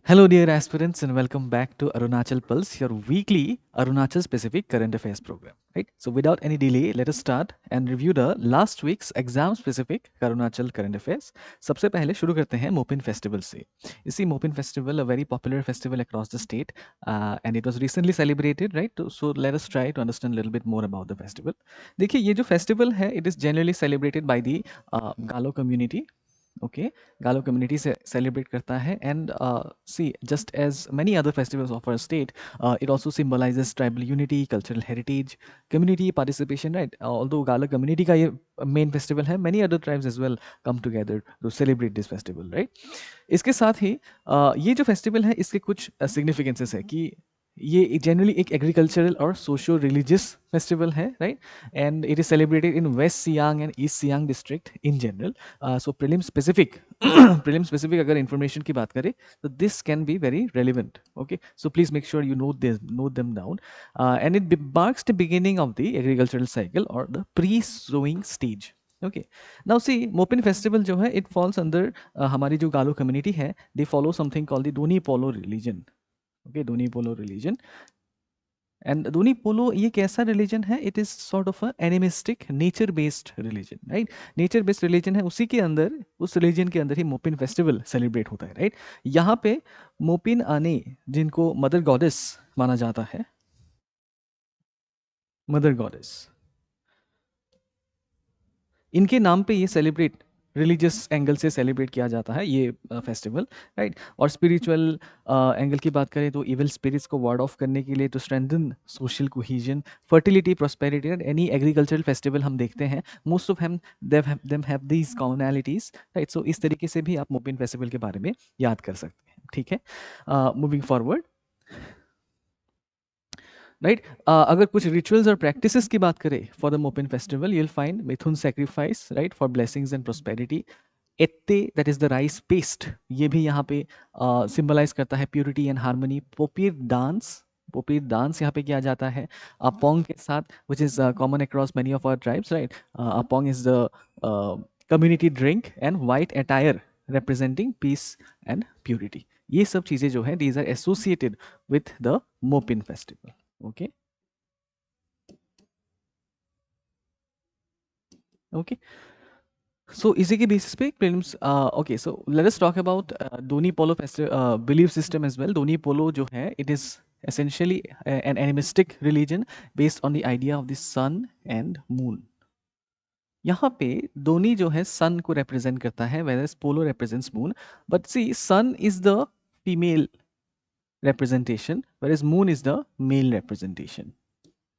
Hello, dear aspirants, and welcome back to Arunachal Pulse, your weekly Arunachal specific current affairs program. Right? So, without any delay, let us start and review the last week's exam specific Arunachal current affairs. सबसे पहले शुरू करते हैं Mopin festival से. You see, Mopin Festival, a very popular festival across the state, and it was recently celebrated, right? So, let us try to understand a little bit more about the festival. देखिए, ये जो festival है, it is generally celebrated by the Galo community. Okay, Galo community से celebrate करता है and see just as many other festivals of our state, it also symbolizes tribal unity, cultural heritage, community participation, right? Although Galo community का ये main festival है, many other tribes as well come together to celebrate this festival, right? इसके साथ ही ये जो festival है इसके कुछ significances है कि ये जनरली एक एग्रीकल्चरल और सोशो रिलीजियस फेस्टिवल है, right? And it is celebrated in West Siang and East Siang district in general. So prelim specific prelim specific अगर इंफॉर्मेशन की बात करें तो this can be very relevant. Okay, so please make sure you note them down. And it marks the beginning of the agricultural cycle और the pre sowing stage. Okay, now see Mopin festival जो है it falls अंदर हमारी जो Galo community है, they follow something called the Donyi Polo religion. Okay, Donyi Polo religion. And Donyi Polo ये कैसा religion है? It is sort of a animistic nature based religion, right? Nature based religion है, उसी के अंदर उस रिलीजन के अंदर ही मोपिन फेस्टिवल सेलिब्रेट होता है, राइट? यहाँ पे मोपिन आने जिनको मदर गॉडेस माना जाता है, मदर गॉडेस, इनके नाम पे ये सेलिब्रेट रिलीजियस एंगल से सेलिब्रेट किया जाता है ये फेस्टिवल, राइट? और स्पिरिचुअल एंगल की बात करें तो इविल स्पिरिट्स को वार्ड ऑफ करने के लिए, to strengthen social cohesion, fertility, prosperity. And any agricultural festival हम देखते हैं, most of them have these commonalities, right? So इस तरीके से भी आप मोपिन फेस्टिवल के बारे में याद कर सकते हैं, ठीक है? Moving forward, right? अगर कुछ रिचुअल्स और प्रैक्टिसेस की बात करें for the Mopin festival, you'll find mithun sacrifice, right, for blessings and prosperity. Ette, that is the rice paste, ये भी यहाँ पे सिंबलाइज करता है purity and harmony. Popir dance यहाँ पे किया जाता है अपोंग के साथ, which is common across many of our tribes, right? Apong is the community drink and white attire representing peace and purity. ये सब चीज़ें जो है these are associated with the Mopin festival. Okay. Okay. So इसी के basis पे prelims. Okay, so let us talk about Doni Polo festival belief system as well. Doni Polo जो है it is essentially an animistic religion based on the idea of the sun and moon. यहाँ पे दोनी जो है सन को represent करता है, whereas Polo represents moon. But see, sun is the female representation, whereas moon is the male representation.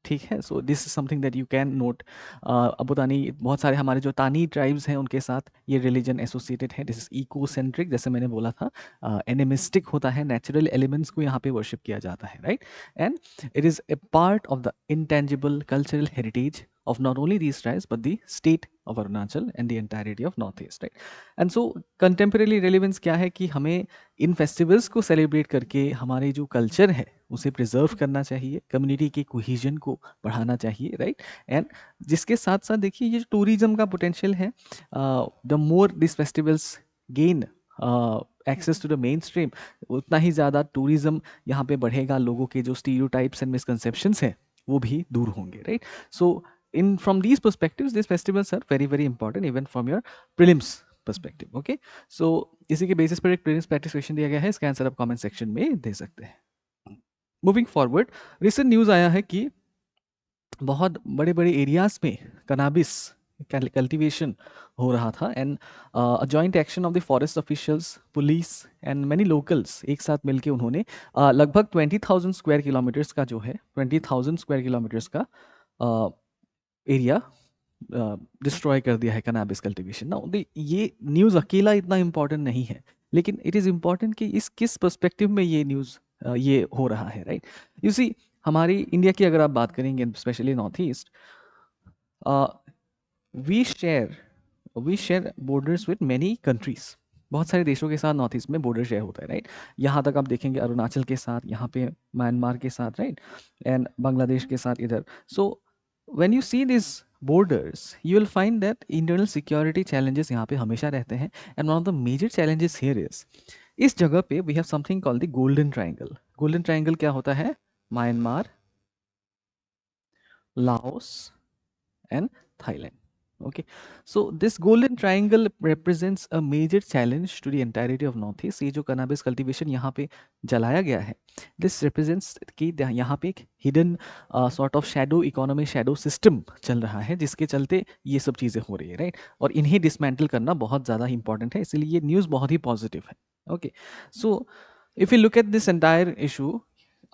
ठीक है? सो this is something that you can note. Abu तानी, बहुत सारे हमारे जो तानी ट्राइब्स हैं उनके साथ ये रिलीजन एसोसिएटेड है. दिस इज इको सेंट्रिक, जैसे मैंने बोला था, एनिमिस्टिक होता है, नेचुरल एलिमेंट्स को यहाँ पे वर्शिप किया जाता है, right? And it is a part of the intangible cultural heritage of not only these tribes but the state of Arunachal and the entirety of Northeast, right? And so contemporary relevance क्या है कि हमें इन festivals को celebrate करके हमारे जो culture है उसे प्रिजर्व करना चाहिए, कम्युनिटी के कोहेजन को बढ़ाना चाहिए, राइट? एंड जिसके साथ साथ देखिए ये जो टूरिज्म का पोटेंशियल है, the more this festivals gain access to the mainstream, उतना ही ज़्यादा टूरिज्म यहाँ पे बढ़ेगा, लोगों के जो स्टीरियोटाइप्स एंड मिसकंसेप्शंस हैं वो भी दूर होंगे, right? So in from these perspectives these festivals are very very important even from your prelims perspective. Okay, so इसी के बेसिस पर एक prelims practice question दिया गया है, इसका आंसर आप कमेंट सेक्शन में दे सकते हैं. मूविंग फॉरवर्ड, रिसेंट न्यूज़ आया है कि बहुत बड़े बड़े एरियाज में कनाबिस कल्टीवेशन हो रहा था. And joint action of the forest officials, police and many locals एक साथ मिलके उन्होंने लगभग 20,000 स्क्वायर किलोमीटर्स का जो है 20,000 स्क्वायर किलोमीटर्स का एरिया डिस्ट्रॉय कर दिया है कनाबिस कल्टीवेशन. ना ये न्यूज़ अकेला इतना इम्पॉर्टेंट नहीं है, लेकिन इट इज़ इम्पॉर्टेंट कि इस किस पर्सपेक्टिव में ये न्यूज़ ये हो रहा है, राइट? यू सी, हमारी इंडिया की अगर आप बात करेंगे, specially north east, we share borders with many countries. बहुत सारे देशों के साथ नॉर्थ ईस्ट में बॉर्डर शेयर होता है, राइट? यहाँ तक आप देखेंगे अरुणाचल के साथ, यहाँ पे म्यांमार के साथ, राइट? एंड बांग्लादेश के साथ इधर. सो when you see these borders you will find that internal security challenges यहाँ पे हमेशा रहते हैं. and one of the major challenges here is इस जगह पे we have something called the golden triangle. Golden triangle क्या होता है? Myanmar, Laos and Thailand. Okay, so this golden triangle represents a major challenge to the entirety of Northeast. ये जो cannabis cultivation यहाँ पे जलाया गया है, this represents कि यहाँ पे एक hidden sort of shadow economy, shadow system चल रहा है, जिसके चलते ये सब चीज़ें हो रही है, right? और इन्हें dismantle करना बहुत ज़्यादा important है, इसलिए ये news बहुत ही positive है. Okay, so if you look at this entire issue,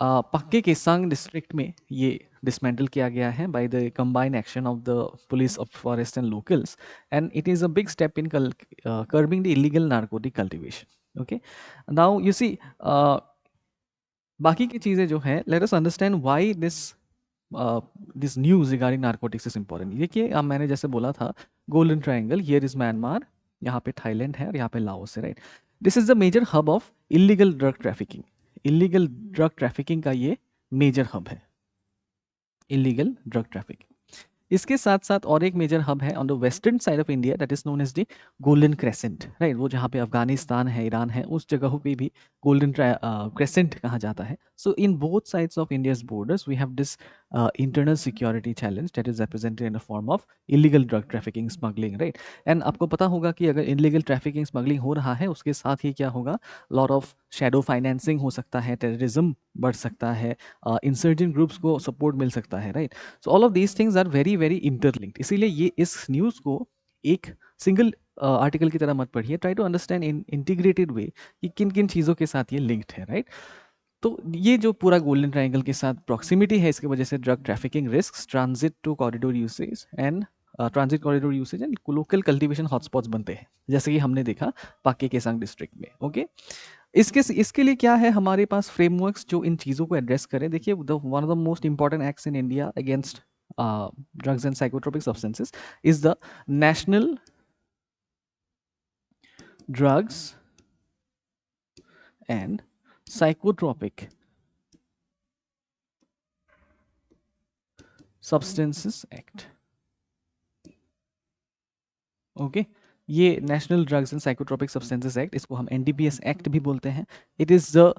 पक्के केसांग डिस्ट्रिक्ट में ये डिसमेंटल किया गया है by the combined action of the police of forest and locals, and it is a big step in curbing the illegal narcotic cultivation. Okay, now you see बाकी की चीज़ें जो है, let us understand why this news regarding narcotics is important. देखिए, अब मैंने जैसे बोला था, golden triangle, here is Myanmar, यहाँ पे थाईलैंड है और यहाँ पे लाओस है, right? This is the major hub of illegal drug trafficking. Illegal drug trafficking का ये मेजर हब है, इलीगल ड्रग ट्रैफिकिंग. इसके साथ साथ और एक मेजर हब है on the western side of India, that is known as the golden crescent, right? वो जहाँ पे अफगानिस्तान है, ईरान है, उस जगहों पे भी गोल्डन क्रेसेंट कहा जाता है. So in both sides of India's borders we have this internal security challenge that is represented in the form of illegal drug trafficking, smuggling, right? And आपको पता होगा कि अगर इलीगल ट्रैफिकिंग, स्मगलिंग हो रहा है, उसके साथ ही क्या होगा? लॉट ऑफ शैडो फाइनेंसिंग हो सकता है, टेररिज्म बढ़ सकता है, इंसर्जेंट ग्रुप्स को सपोर्ट मिल सकता है, right? So all of these things are very very interlinked. इसीलिए ये इस न्यूज़ को एक सिंगल आर्टिकल की तरह मत पढ़िए, try to understand in integrated way कि किन किन चीज़ों के साथ ये लिंक्ड है, राइट? तो ये जो पूरा गोल्डन ट्रायंगल के साथ प्रॉक्सिमिटी है, इसकी वजह से drug trafficking risk, transit to corridor usage and transit corridor usage and local cultivation hotspots बनते हैं, जैसे कि हमने देखा पाके केसांग डिस्ट्रिक्ट में. ओके, इसके लिए क्या है हमारे पास फ्रेमवर्क्स जो इन चीज़ों को एड्रेस करें? देखिए, one of the most important acts in India against drugs and psychotropic substances is the national drugs and psychotropic substances act. Okay, ये national drugs and psychotropic substances act, इसको हम एनडीपीएस एक्ट भी बोलते हैं. It is the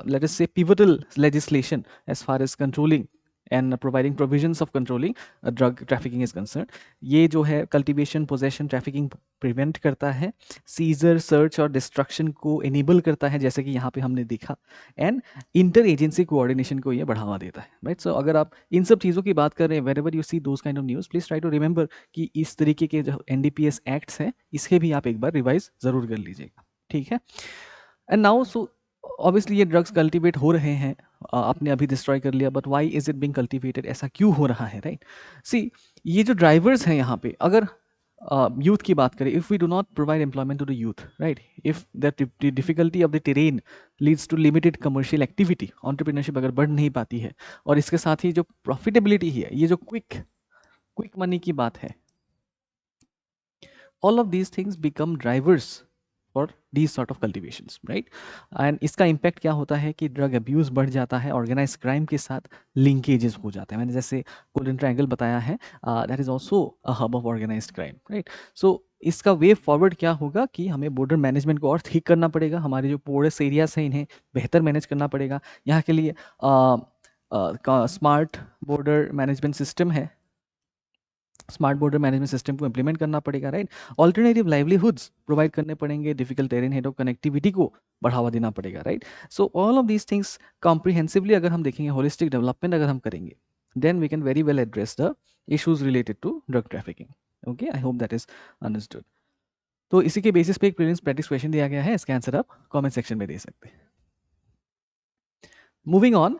let us say pivotal legislation as far as controlling and providing provisions of controlling drug trafficking is concerned. ये जो है cultivation, possession, trafficking prevent करता है, सीजर, सर्च और डिस्ट्रक्शन को इनेबल करता है, जैसे कि यहाँ पे हमने देखा, एंड इंटर एजेंसी कोऑर्डिनेशन को ये बढ़ावा देता है, राइट? सो अगर आप इन सब चीज़ों की बात कर रहे हैं, wherever you see those kind of news, please try to remember कि इस तरीके के जो एनडीपीएस एक्ट्स हैं, इसके भी आप एक बार रिवाइज ज़रूर कर लीजिएगा, ठीक है? एंड नाउ सो ऑब्वियसली ये ड्रग्स कल्टीवेट हो रहे हैं, आपने अभी डिस्ट्रॉय कर लिया, but why is it being cultivated? ऐसा क्यों हो रहा है, राइट? सी, ये जो ड्राइवर्स हैं यहाँ पे, अगर यूथ की बात करें, if we do not provide employment to the youth, right, if the difficulty of the terrain leads to limited commercial activity, entrepreneurship अगर बढ़ नहीं पाती है, और इसके साथ ही जो प्रॉफिटेबिलिटी है, ये जो क्विक मनी की बात है, all of these things become drivers for these sort of cultivations, right? And इसका इम्पैक्ट क्या होता है कि ड्रग अब्यूज़ बढ़ जाता है, ऑर्गेनाइज क्राइम के साथ लिंकेजेस हो जाते हैं. मैंने जैसे गोल्डन ट्रायंगल बताया है, that is also a hub of organise crime, right? So इसका वे फॉरवर्ड क्या होगा कि हमें बॉर्डर मैनेजमेंट को और ठीक करना पड़ेगा, हमारे जो पोरस एरियाज हैं इन्हें बेहतर मैनेज करना पड़ेगा. यहाँ के लिए स्मार्ट बॉर्डर मैनेजमेंट सिस्टम है, स्मार्ट बॉर्डर मैनेजमेंट सिस्टम को इंप्लीमेंट करना पड़ेगा, राइट? ऑल्टरनेटिव लाइवलीहुड्स प्रोवाइड करने पड़ेंगे, difficult terrain head of connectivity को बढ़ावा देना पड़ेगा, right? So all of these things comprehensively अगर हम देखेंगे, होलिस्टिक डेवलपमेंट अगर हम करेंगे, then we can very well address the issues related to drug trafficking. Okay, I hope that is understood. तो इसी के बेसिस पे एक प्रीलिम्स प्रैक्टिस क्वेश्चन दिया गया है, इसका आंसर आप कमेंट सेक्शन में दे सकते हैं. Moving on,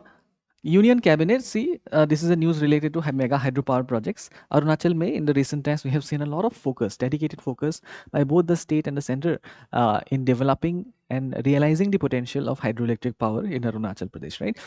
Union Cabinet, see, this is a news related to mega hydropower projects. Arunachal May, in the recent times, we have seen a lot of focus, dedicated focus by both the state and the center in developing and realizing the potential of hydroelectric power in Arunachal Pradesh, right?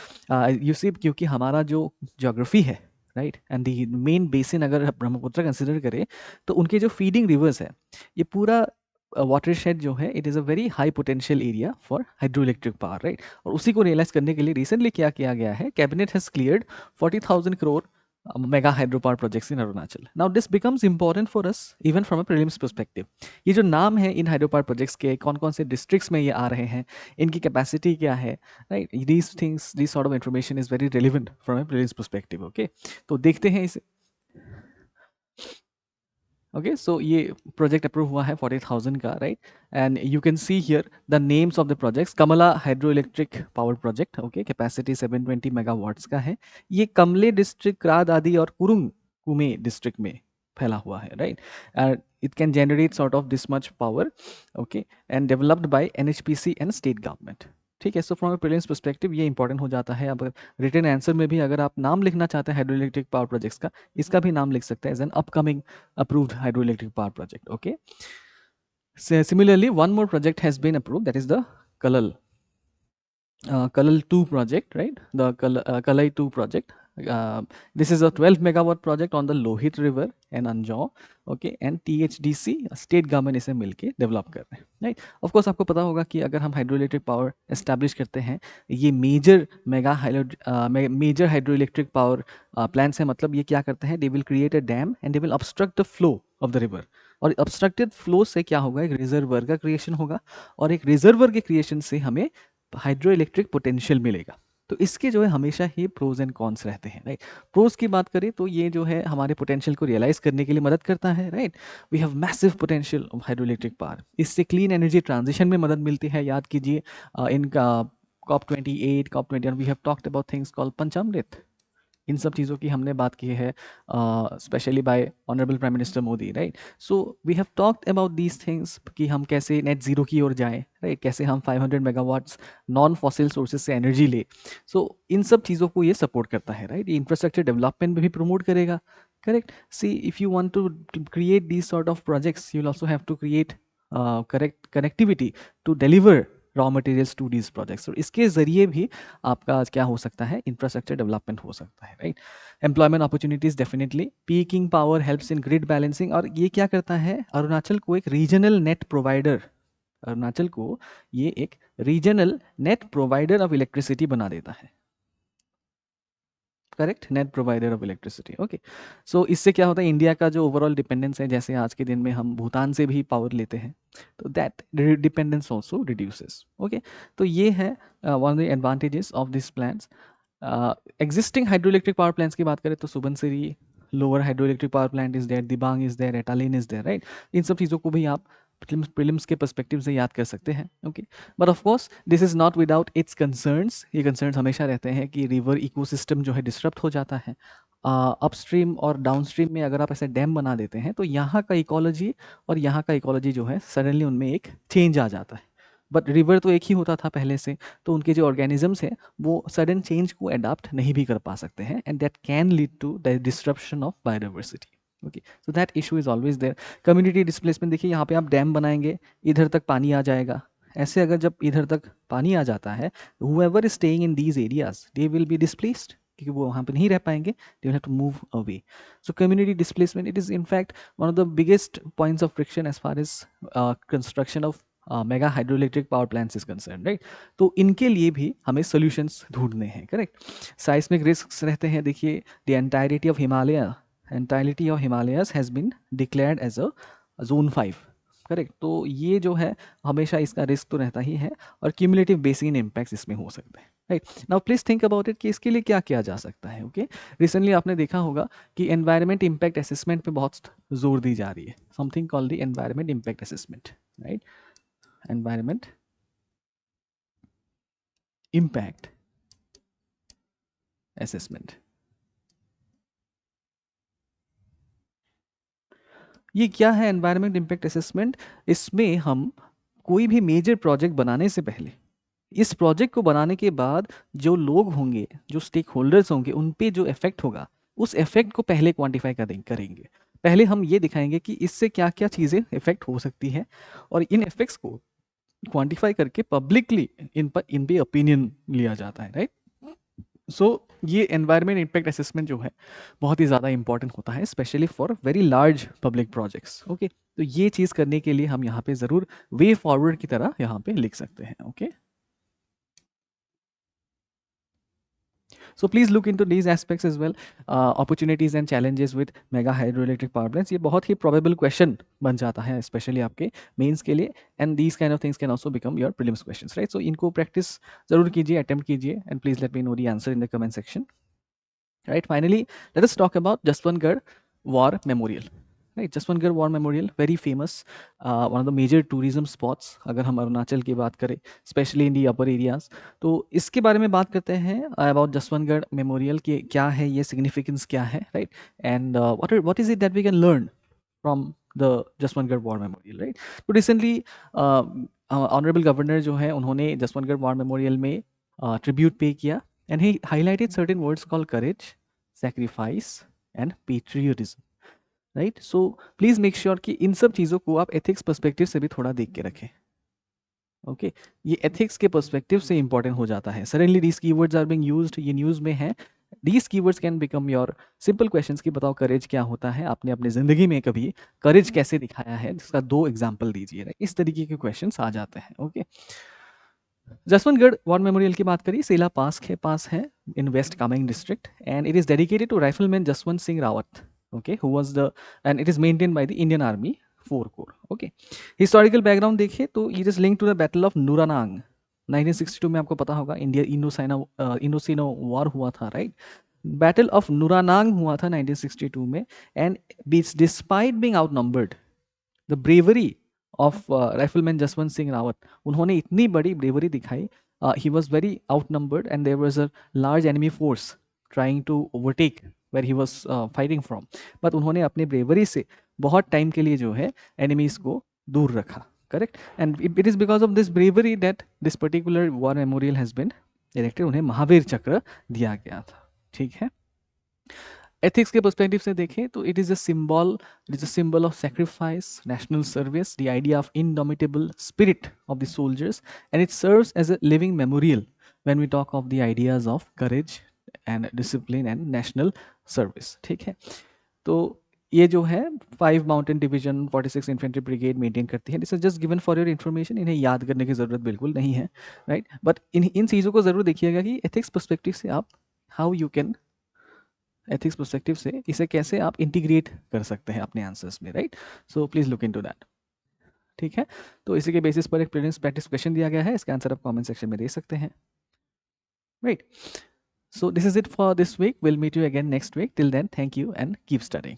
You see, क्योंकि हमारा जो geography है, right, and the main basin अगर Brahmaputra consider करें, तो उनके जो feeding rivers है, ये पूरा वाटरशेड जो है, it is a very high potential area for hydro electric power, right? और उसी को रियलाइज करने के लिए रिसेंटली क्या किया गया है, cabinet has cleared 40,000 crore mega hydropower projects in Arunachal. Now this becomes important for us even from a prelims perspective. ये जो नाम है इन hydropower projects के कौन कौन से districts में ये आ रहे हैं, इनकी capacity क्या है, right? These things, this sort of information is very relevant from a prelims perspective. Okay, तो देखते हैं इसे. Okay, so ये project approve हुआ है 40,000 का, right? And you can see here the names of the projects. Kamala hydroelectric power project, okay, capacity 720 megawatts का है. ये कमले district, क्राद आदि और कुरुंग कुमे district में फैला हुआ है, right? It can generate sort of this much power, okay, and developed by NHPC and state government. ठीक है, so from A prelims perspective ये इंपॉर्टेंट हो जाता है. अब रिटन आंसर में भी अगर आप नाम लिखना चाहते हैं हाइड्रो इलेक्ट्रिक पावर प्रोजेक्ट्स का, इसका भी नाम लिख सकते हैं as an upcoming approved hydroelectric power project. Okay, so similarly one more project has been approved, that is the Kalal 2 project, right? The Kalai 2 project. This is a 12 megawatt project on the Lohit river and Anjaw, okay, and THDC state government इसे मिलके develop कर रहे हैं, right. Of course आपको पता होगा कि अगर हम हाइड्रो इलेक्ट्रिक पावर एस्टैब्लिश करते हैं, ये major hydro electric power plants है. मतलब ये क्या करते हैं, they will create a dam and they will obstruct the flow of the river. और ऑब्स्ट्रक्टेड फ्लो से क्या होगा, एक रिजर्वर का क्रिएशन होगा, और एक रिजर्वर के क्रिएशन से हमें हाइड्रो इलेक्ट्रिक पोटेंशियल मिलेगा. तो इसके जो है हमेशा ही प्रोज एंड कॉन्स रहते हैं, राइट. प्रोज की बात करें तो ये जो है हमारे पोटेंशियल को रियलाइज करने के लिए मदद करता है, right. We have massive potential of hydro electric power. इससे क्लीन एनर्जी ट्रांजिशन में मदद मिलती है. याद कीजिए इनका COP28, COP21 we have talked about things called Panchamrit. इन सब चीज़ों की हमने बात की है, specially by honourable prime minister Modi, right. So we have talked about these things कि हम कैसे नेट जीरो की ओर जाएं, राइट. कैसे हम 500 मेगावाट्स नॉन फॉसिल सोर्सेज से एनर्जी ले. सो इन सब चीज़ों को ये सपोर्ट करता है, राइट. ये इंफ्रास्ट्रक्चर डेवलपमेंट में भी प्रमोट करेगा, correct. See if you want to create these sort of projects, you will also have to create correct connectivity to deliver raw materials to these projects. और इसके ज़रिए भी आपका क्या हो सकता है, इंफ्रास्ट्रक्चर डेवलपमेंट हो सकता है, right. Employment opportunities definitely. Peeking power helps in grid balancing. और ये क्या करता है, अरुणाचल को एक रीजनल नेट प्रोवाइडर, अरुणाचल को ये एक regional net provider of electricity बना देता है, correct. Net provider of electricity, okay. So इससे क्या होता है, इंडिया का जो ओवरऑल डिपेंडेंस है, जैसे आज के दिन में हम भूटान से भी पावर लेते हैं, तो that dependence also reduces, okay. तो ये है one of the advantages of this plants. Existing hydro electric power plants की बात करें तो Subansiri lower hydro electric power plant is there, Dibang is there, Etalin is there, right. इन सब चीज़ों को भी आप प्रीलिम्स के पर्सपेक्टिव से याद कर सकते हैं, okay. But of course this is not without its concerns. ये कंसर्न्स हमेशा रहते हैं कि रिवर इकोसिस्टम जो है डिस्टर्ब हो जाता है. अपस्ट्रीम और डाउनस्ट्रीम में अगर आप ऐसे डैम बना देते हैं तो यहाँ का इकोलॉजी और यहाँ का इकोलॉजी जो है सडनली उनमें एक चेंज आ जाता है. बट रिवर तो एक ही होता था पहले से, तो उनके जो ऑर्गेनिजम्स हैं वो सडन चेंज को अडाप्ट नहीं भी कर पा सकते हैं, and that can lead to the disruption of biodiversity, okay. So that issue is always there. Community displacement देखिए, यहाँ पे आप डैम बनाएंगे, इधर तक पानी आ जाएगा. ऐसे अगर जब इधर तक पानी आ जाता है, whoever is staying in these areas they will be displaced, क्योंकि वो वहाँ पे नहीं रह पाएंगे. they will have to move away. So community displacement, it is in fact one of the biggest points of friction as far as construction of mega hydroelectric power plants is concern, right. तो इनके लिए भी हमें solutions ढूंढने हैं, correct. साइस्मिक risk रहते हैं. देखिए, the entirety of Himalayas has been declared as a zone 5, correct. तो ये जो है हमेशा इसका रिस्क तो रहता ही है, और क्यूमुलेटिव बेसिन इम्पैक्ट्स इसमें हो सकते हैं, right. Now please think about it कि इसके लिए क्या किया जा सकता है, ओके. रिसेंटली आपने देखा होगा कि एनवायरमेंट इम्पैक्ट असेसमेंट पे बहुत जोर दी जा रही है. Something called the environment impact assessment, right. environment impact assessment. ये क्या है एनवायरमेंट इम्पैक्ट असेसमेंट? इसमें हम कोई भी मेजर प्रोजेक्ट बनाने से पहले, इस प्रोजेक्ट को बनाने के बाद जो लोग होंगे, जो स्टेक होल्डर्स होंगे, उन पे जो इफेक्ट होगा, उस इफेक्ट को पहले क्वांटिफाई करेंगे. पहले हम ये दिखाएंगे कि इससे क्या क्या चीज़ें इफेक्ट हो सकती है, और इन इफेक्ट्स को क्वांटिफाई करके पब्लिकली इन पे ओपिनियन लिया जाता है, राइट. सो ये एनवायरमेंट इम्पैक्ट असेसमेंट जो है बहुत ही ज़्यादा इंपॉर्टेंट होता है, specially for very large public projects, okay. तो ये चीज़ करने के लिए हम यहाँ पे ज़रूर वे फॉरवर्ड की तरह यहाँ पे लिख सकते हैं, okay. So please look into these aspects as well. Opportunities and challenges with mega hydroelectric power plants, ये बहुत ही probable question बन जाता है especially आपके मेंस के लिए, and these kind of things can also become your prelims questions, right? So इनको practice ज़रूर कीजिए, attempt कीजिए, and please let me know the answer in the comment section. Right, finally let us talk about Jaswantgarh War Memorial. Right, Jaswantgarh War Memorial, very famous, one of the major tourism spots अगर हम अरुणाचल की बात करें, especially in the upper areas. तो इसके बारे में बात करते हैं about Jaswantgarh Memorial कि क्या है ये, significance क्या है, right? And what is it that we can learn from the Jaswantgarh War Memorial, right? तो recently honorable governor जो है उन्होंने Jaswantgarh War Memorial में tribute pay किया, and he highlighted certain words called courage, sacrifice and patriotism, right? So please make sure कि इन सब चीज़ों को आप ethics perspective से भी थोड़ा देख के रखें. ओके, ये एथिक्स के पर्सपेक्टिव से इंपॉर्टेंट हो जाता है. Suddenly these keywords are being used, ये न्यूज़ में है. These keywords can become your simple questions कि बताओ करेज क्या होता है, आपने अपनी ज़िंदगी में कभी करेज कैसे दिखाया है, जिसका 2 एग्जाम्पल दीजिए. इस तरीके के क्वेश्चंस आ जाते हैं. ओके, जसवंतगढ़ वॉर मेमोरियल की बात करिए, सेला पास है in west Kameng district, and it is dedicated to rifleman Jaswant Singh Rawat, okay, who was the, and it is maintained by the Indian Army 4 corps. Okay, historical background देखिए तो it is link to the battle of Nuranang. 1962 में आपको पता होगा India इंडोसिनो war हुआ था, right? Battle of Nuranang हुआ था 1962 में, and despite being outnumbered, the bravery of rifleman Jaswant Singh Rawat, उन्होंने इतनी बड़ी ब्रेवरी दिखाई. He was very outnumbered and there was a large enemy force trying to overtake where he was fighting from, but उन्होंने अपनी bravery से बहुत टाइम के लिए जो है एनिमीज को दूर रखा. Correct, and it is because of this bravery that this particular war memorial has been erected. उन्हें महावीर चक्र दिया गया था. ठीक है, एथिक्स के पर्सपेक्टिव से देखें तो it is a symbol of sacrifice, national service, the idea of indomitable spirit of the soldiers, and it serves as a living memorial when we talk of the ideas of courage and discipline and national service. ठीक है, तो ये जो है 5 mountain division 46 infantry brigade maintain करती है. This is just given for your information, इन्हें याद करने की ज़रूरत बिल्कुल नहीं है, राइट? बट इन चीज़ों को ज़रूर देखिएगा कि एथिक्स पर्सपेक्टिव से आप how you can, ethics perspective से इसे कैसे आप इंटीग्रेट कर सकते हैं अपने आंसर्स में, right? So please look into that. ठीक है, तो इसी के बेसिस पर एक प्रीलिम्स प्रैक्टिस क्वेश्चन दिया गया है, इसका आंसर आप कमेंट सेक्शन में दे सकते हैं, right? So this is it for this week. Will meet you again next week. Till then, thank you and keep studying.